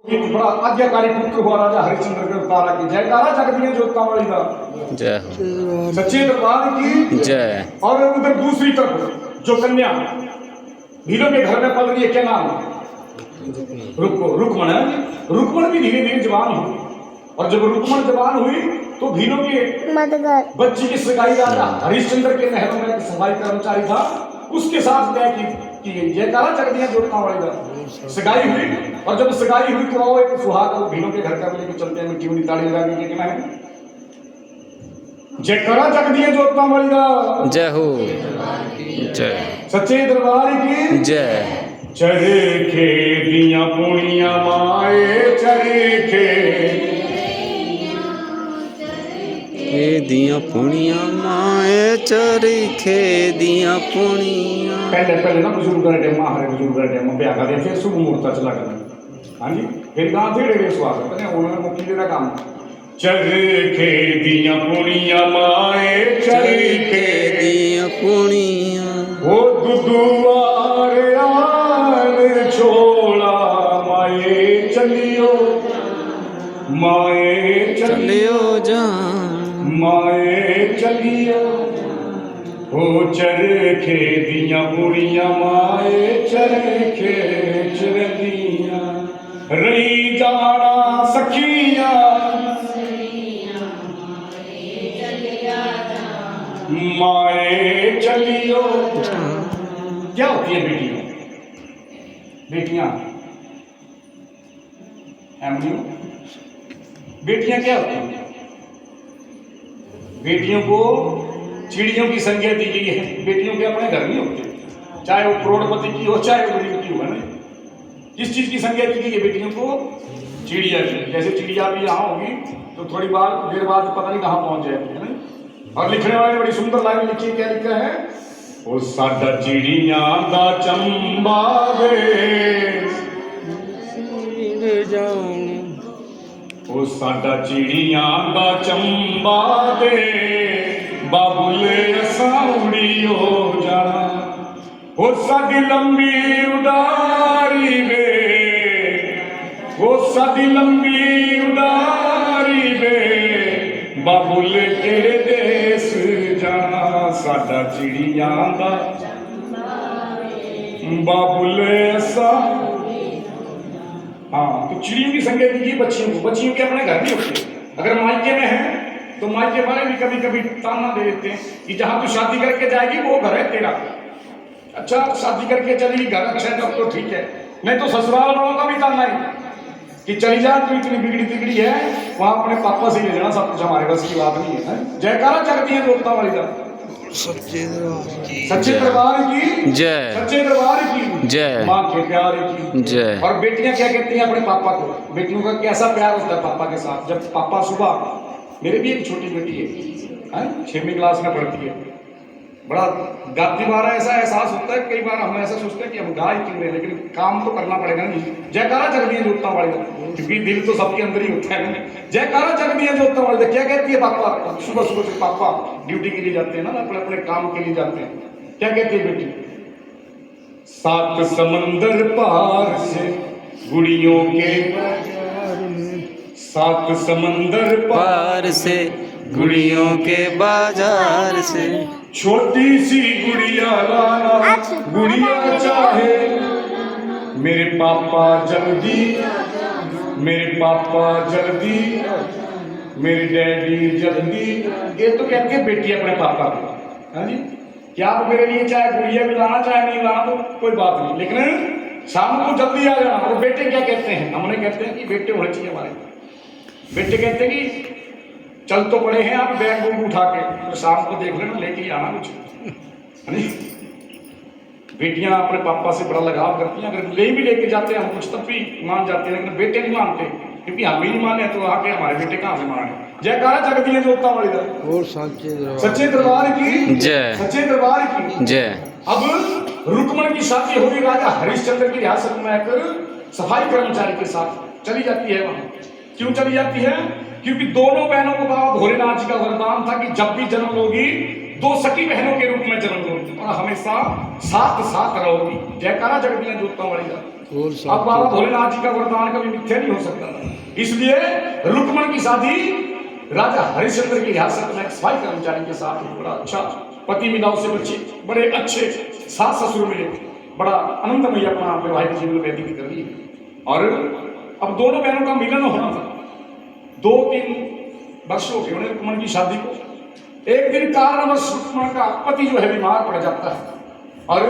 बड़ा आज्ञाकारी पुत्र हुआ राजा हरिश्चंद्र के अवतारा की जयकारा जगदिया जोता वाली का जय हो सच्चे दरबार की जय। और उधर दूसरी तरफ जो कन्या भीलों के घर में पल रही है, क्या नाम? रुक्मण है। रुक्मण भी धीरे धीरे जवान हुई, और जब रुक्मण जवान हुई तो भीलों के बच्ची की सगाई राजा हरिश्चंद्र के महल में सफाई कर्मचारी था, उसके साथ तय की गई। जयकारा जगदिया जोड़ना वाली का सगाई हुई, और जब सगाई हुई तो आओ एक सुहाग भीलों के घर का लेकर चलते हैं, मिट्टी वाली ताली लगा के कहना है जयकारा जगदिया जोड़ना वाली का जय हो जय। सच्चे दरबार की जय। चरखे दिया पुणिया माए चरखे दिया पुणिया माए चरखे दिया पुणिया। पहले ना बुजुर्ग टेमा हरे बुजुर्ग टेमा ब्याह कर फिर शुभ मुहूर्त चला करना। हाँ जी, फिर गाँव थे डेढ़ स्वागत है उन्होंने मुक्ति देना काम। चरखे दिया पुणिया माए चरखे दिया पुणिया वो दुदुआर आन छोड़ा माए चलियो माए चलियो जान माए चलियो हो चरखे दिया पुड़िया माए चरखे चरदिया रही जाना सखिया माए चलियो। क्या होती है बेटियां? बेटियां बेटियां क्या होती हैं? बेटियों को चिड़ियों की संज्ञा दी गई है। बेटियों के अपने घर नहीं होते, चाहे वो करोड़पति की हो चाहे वो गरीब की हो। है किस चीज की संज्ञा दी गई है बेटियों को? चिड़िया की। जैसे चिड़िया भी यहाँ होगी तो थोड़ी देर बाद पता नहीं कहाँ पहुंच जाएगी, है ना। और लिखने वाले ने बड़ी सुंदर लाइन लिखी है। क्या लिखा है? ओ साडा चिड़िया दा चंबा वे ओ साडा चिड़िया दा चंबा दे बाबुले असाउड़ी हो जाना। ओ साडी लंबी उडारी वे ओ साडी लंबी उडारी वे बाबुल केड़े देश जाना। साडा चिड़िया दा बाबुल असा। हाँ, तो चिड़ियों की संज्ञा दीजिए बच्चियों को। बच्चियों के अपने घर नहीं होते। अगर मायके में है तो मायके वाले भी कभी कभी ताना दे देते हैं कि जहां तू शादी करके जाएगी वो घर है तेरा। अच्छा, शादी करके चली घर अच्छा है तब तो ठीक है, नहीं तो ससुराल वालों का भी ताना है कि चली जा तू इतनी बिगड़ी तिगड़ी है, वहां अपने पापा से ले जाना, सब कुछ हमारे बस की बात नहीं है। जयकारा जगती है जोता वाली का सच्चे दरबार की जय। सच्चे दरबार की जय। माँ के प्यार की जय। और बेटियां क्या कहती हैं अपने पापा को? बेटियों का कैसा प्यार होता है पापा के साथ? जब पापा सुबह, मेरे भी एक छोटी बेटी है 6वीं क्लास में पढ़ती है, बड़ा गाती बार ऐसा एहसास होता है कई बार हम ऐसा सोचते हैं कि हम गाय क्यों रहे, लेकिन काम तो करना पड़ेगा नहीं। जयकारा जगदिया जोता वाली, क्योंकि दिल तो सबके अंदर ही होता है। जयकारा जगदिया जोता वाली। क्या कहती है पापा? सुबह सुबह से पापा ड्यूटी के लिए जाते हैं ना, अपने अपने काम के लिए जाते हैं। क्या कहती है बेटी? 7 समंदर पार से गुड़ियों के 7 समंदर पार से गुड़ियों के बाजार से छोटी सी गुड़िया लाना, गुड़िया चाहे मेरे पापा जल्दी, मेरे पापा जल्दी, मेरे डैडी जल्दी। ये तो कहती है बेटी अपने पापा को। हाँ जी, क्या आप मेरे लिए चाहे गुड़िया भी लाना चाहे नहीं लाना तो कोई बात नहीं, लेकिन शाम को जल्दी आ जाना। और बेटे क्या कहते हैं? हमने कहते हैं कि बेटे होने चाहिए हमारे। बेटे कहते हैं कि चल तो पड़े हैं आप बैग बुक उठा के, तो शाम को देख लेना लेके आना कुछ। बेटियां अपने पापा से बड़ा लगाव करती हैं। अगर ले भी लेके जाते हैं हम कुछ तब भी मान जाते हैं, लेकिन बेटे नहीं मानते, क्योंकि हम ही नहीं माने तो आके हमारे बेटे कहाँ से माने। जयकारा जगदिया जोता वाली और सच्चे दरबार की जय। सच्चे दरबार की जय। अब रुक्मण की शादी हो गई राजा हरिश्चंद्र की रियासत में आकर सफाई कर्मचारी के साथ चली जाती है। वहां क्यों चली जाती है? क्योंकि दोनों बहनों को बाबा भोलेनाथ जी का वरदान था कि जब भी जन्म लोगी 2 सखी बहनों के रूप में जन्म लोगी और हमेशा साथ साथ रहोगी। जयकारा जगदिया जोता वाली का अब बाबा भोलेनाथ जी का वरदान कभी मिथ्या नहीं हो सकता। इसलिए रुक्मण की शादी राजा हरिश्चंद्र की रियासत में सफाई कर्मचारी के साथ हुई। बड़ा अच्छा पति मिला उसे, बच्चे बड़े अच्छे सास ससुर मिले, बड़ा आनंदमय अपना वैवाहिक जीवन व्यतीत कर लिए। और अब दोनों बहनों का मिलन होना था। 2-3 वर्ष हो गए उन्हें रुक्मण की शादी को। एक दिन कारणवश रुक्मण का पति जो है बीमार पड़ जाता है और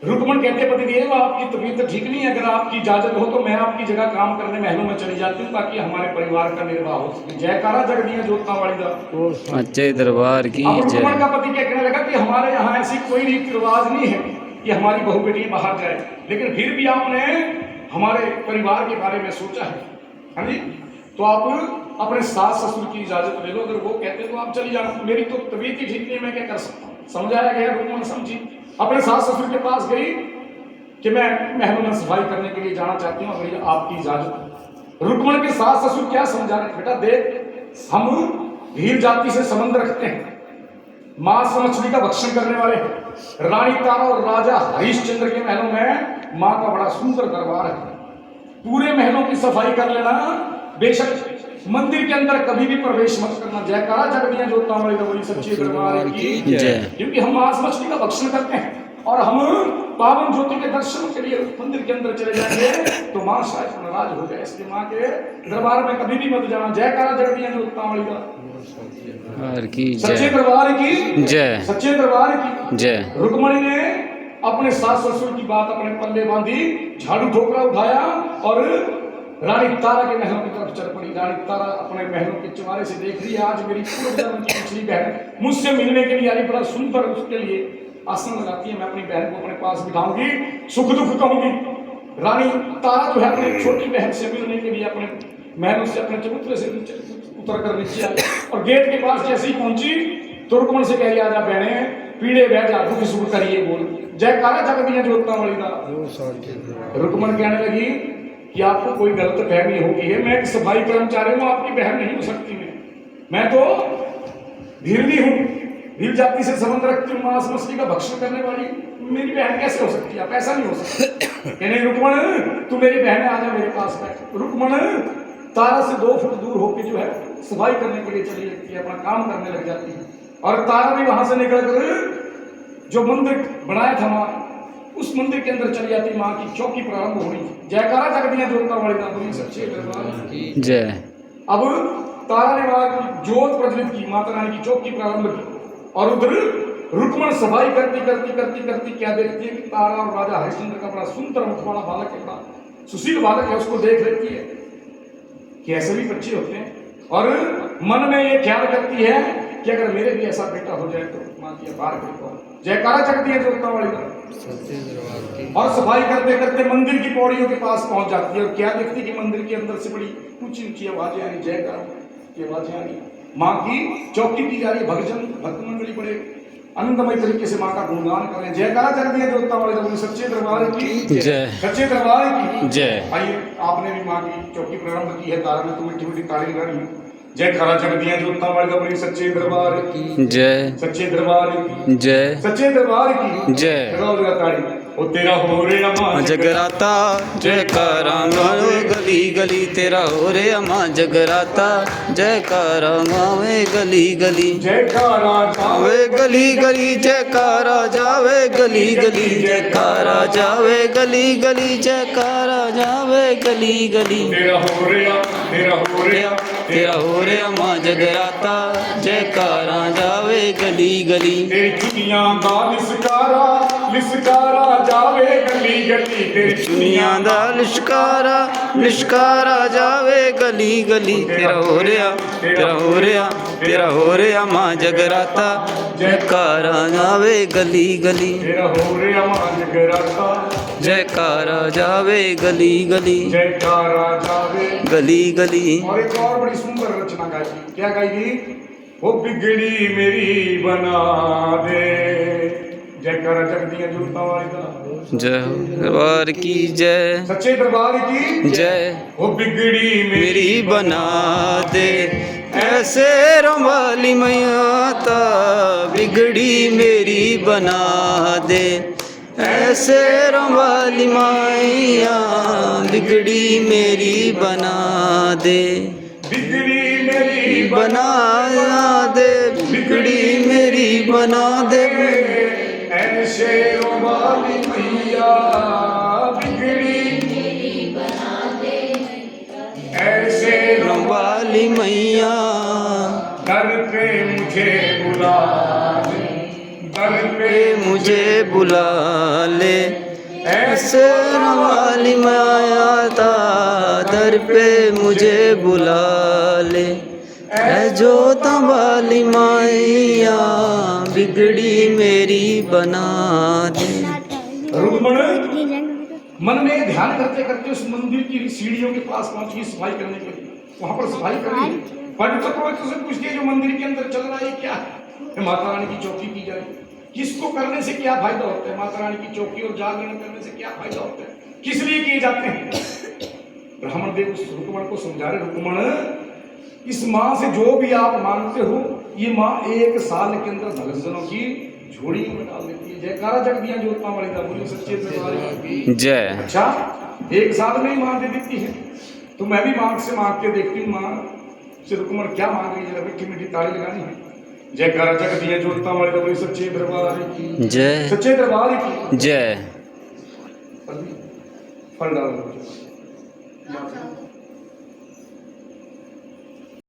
रुक्मण कहते पति देव आपकी तबीयत ठीक नहीं है, अगर आपकी इजाजत हो तो मैं आपकी जगह काम करने महलों में चली जाती हूँ ताकि हमारे परिवार का निर्वाह हो सके। जयकारा जग दिया जोतना वाली दा। अच्छे दरबार की अब जय। रुक्मण का पति क्या कहने लगा कि हमारे यहाँ ऐसी कोई रीति रिवाज नहीं है कि हमारी बहू बेटी बाहर जाए, लेकिन फिर भी आपने हमारे परिवार के बारे में सोचा है, हाँ जी, तो आप अपने सास ससुर की इजाजत ले लो, अगर वो कहते तो आप चली जाना, मेरी तो तबीयत ही ठीक नहीं, मैं क्या कर सकता हूँ। समझाया गया, रुक्मण समझी, अपने सास ससुर के पास गई कि मैं महलों में सफाई करने के लिए जाना चाहती हूँ, अगर आपकी इजाजत। रुक्मण के सास ससुर क्या समझा रहे, बेटा देख हम भील जाति से संबंध रखते हैं, मांस मछली का भक्षण करने वाले हैं। रानी तारा और राजा हरिश्चंद्र के महलों में माँ का बड़ा सुंदर दरबार है, पूरे महलों की सफाई कर लेना, बेशक मंदिर के अंदर कभी भी प्रवेश मत करना। जयकारा जग दिया जोतना वाली बोली सच्ची दरबार की जय। क्योंकि हम मांस मछली का भक्षण करते हैं और हम पावन ज्योति के दर्शन के लिए मंदिर के अंदर चले जाएंगे तो मां शायद नाराज हो जाए, इसलिए मां के दरबार में कभी भी मत जाना। जयकारा जग दिया जोतना वाली की सच्चे दरबार की जय, सच्चे दरबार की जय। रुक्मणी ने अपने सास ससुर की बात अपने पल्ले बांधी, झाड़ू ठोकरा उठाया और रानी तारा के महलों की तरफ चल पड़ी। रानी तारा अपने महलों के चुमारे से देख रही है, आज मेरी पिछली बहन मुझसे मिलने के लिए आ रही, बड़ा सुंदर उसके लिए आसन लगाती है, मैं अपनी बहन को अपने पास बिठाऊंगी, सुख दुख कहूंगी। रानी तारा जो है अपनी छोटी बहन से मिलने के लिए अपने महलों से अपने चबूतरे से उतर कर नीचे आई और गेट के पास जैसे ही पहुंची तो रुक्मण से कह रही, आजा बहने पीड़े बह जा, दुख सुख करिए बोल। जयकारा जग दिया जोतना वाली दा। रुक्मण कहने लगी कि आपको कोई गलत फहमी होगी है, मैं एक सफाई कर्मचारी हूँ, आपकी बहन नहीं हो सकती। मैं तो भीलनी हूँ, भील जाति से संबंध रखती हूँ, मांस मछली का भक्षण करने वाली मेरी बहन कैसे हो सकती है, आप ऐसा नहीं हो सकता। कहने रुक्मण तू मेरी बहन है, आजा मेरे पास बैठ। रुक्मण तारा से 2 फुट दूर होकर जो है सफाई करने के लिए चली जाती है, अपना काम करने लग जाती है। और तारा भी वहां से निकल कर जो मंदिर बनाया था माँ, उस मंदिर के अंदर चली जाती, माँ की चौकी प्रारंभ हुई। जयकारा जग दिया जोतना वाली दा सच्चे दरबार की जय। अब तारा ने वहां की जोत प्रज्वलित की, माता रानी की चौकी प्रारंभ की और उधर रुक्मण सफाई करती क्या देखती है कि तारा और राजा हरिश्चंद्र का बड़ा सुंदर मुख वाला बालक है, बड़ा सुशील बालक है, उसको देख लेती है कि ऐसे भी बच्चे होते हैं और मन में ये ख्याल करती है कि अगर मेरे भी ऐसा बेटा हो जाए तो माँ की अपार कृपा। जयकारा जग दिया जोतना वाली और सफाई करते करते मंदिर की पौड़ियों के पास पहुंच जाती है और क्या देखती है कि मंदिर के अंदर से बड़ी ऊंची ऊंची आवाजें आ रही, जयकारा की आवाजें आ रही, माँ की चौकी की जा रही, भक्त मंडली बड़े आनंदमय तरीके से माँ का गुणगान कर रहे हैं। जयकारा जग दिया जोतना वाले सच्चे दरबार की जय, सच्चे दरबार की जय। आइए आपने भी माँ की चौकी प्रारंभ की है, तारा ने तो मीठी मीठी ताली लगी। जयकारा जग दिया जोतना वाले सच्चे दरबार की जय, सच्चे दरबार की जय, सच्चे दरबार की जय। ताड़ी ओ तेरा हो रे अम्मा जगराता, जयकारा गावे गली गली तेरा हो रे अम्मा जगराता, जयकारा गावे गली गली, जयकारा जावे गली गली, जयकारा जावे गली गली, जयकारा जावे गली गली, जयकारा जावे गली गली। तेरा हो रे तेरा हो रे अम्मा जगराता, जयकारा जावे गली गली। तेरी चुनियां दा लिसकारा जावे गली गली, तेरी चुनियां दा लिशकारा जावे गली गली। तेरा हो रे अम्मा जगराता, जयकारा जावे गली गली, तेरा हो रे अम्मा जगराता, जयकारा जावे गली गली, जयकारा जावे गली गली। और एक और बड़ी सुंदर रचना गाई, क्या गाई? वो बिगड़ी मेरी बना दे। जयकारा जग दिया जोतना वाली दा। जय दरबार की जय, सच्चे दरबार की जय। वो बिगड़ी मेरी बना दे ऐसे रंवाली मैया ता, बिगड़ी मेरी बना दे ऐसे वाली माइया बिगड़ी मेरी बना दे, बिगड़ी मेरी बना दे, बिगड़ी मेरी बना दे। ऐसे वाली मैया बिगड़ी ऐसे वाली मैया दर पे मुझे बुला ले, दर पे मुझे बुला ले। ऐसे वाली माया ता दर पे मुझे बुला ले। ऐ जोत वाली माइया बिगड़ी मेरी बना दे। रुक्मण मन में ध्यान करते करते उस मंदिर की सीढ़ियों के पास पहुंची सफाई करने के लिए। वहां पर सफाई कर रही है। पंडित पुरोहित से पूछती है जो मंदिर के अंदर चल रहा है क्या है? माता रानी की चौकी की जा रही है। किसको करने से क्या फायदा होता है? माता रानी की चौकी और जागरण करने से क्या फायदा होता है? किस लिए किए जाते हैं? ब्राह्मण देव उस रुक्मण को समझा रहे, रुक्मण इस माँ से जो भी आप मांगते हो ये माँ 1 साल के अंदर भक्तजनों की झोड़ी में डाल देती है। जयकारा जग दिया जो उत्तम वाली दा बोलिए सच्चे दरबार की जय। अच्छा 1 साल में ही माँ दे देती है। तो मैं भी माँ से मांग के देखती हूँ माँ से रुक्मण क्या मांग रही है, जरा मीठी मीठी ताली लगानी है। जयकारा जग दिया जो उत्तम वाली दा बोलिए सच्चे दरबार की जय, सच्चे दरबार की जय। फल डाल दो।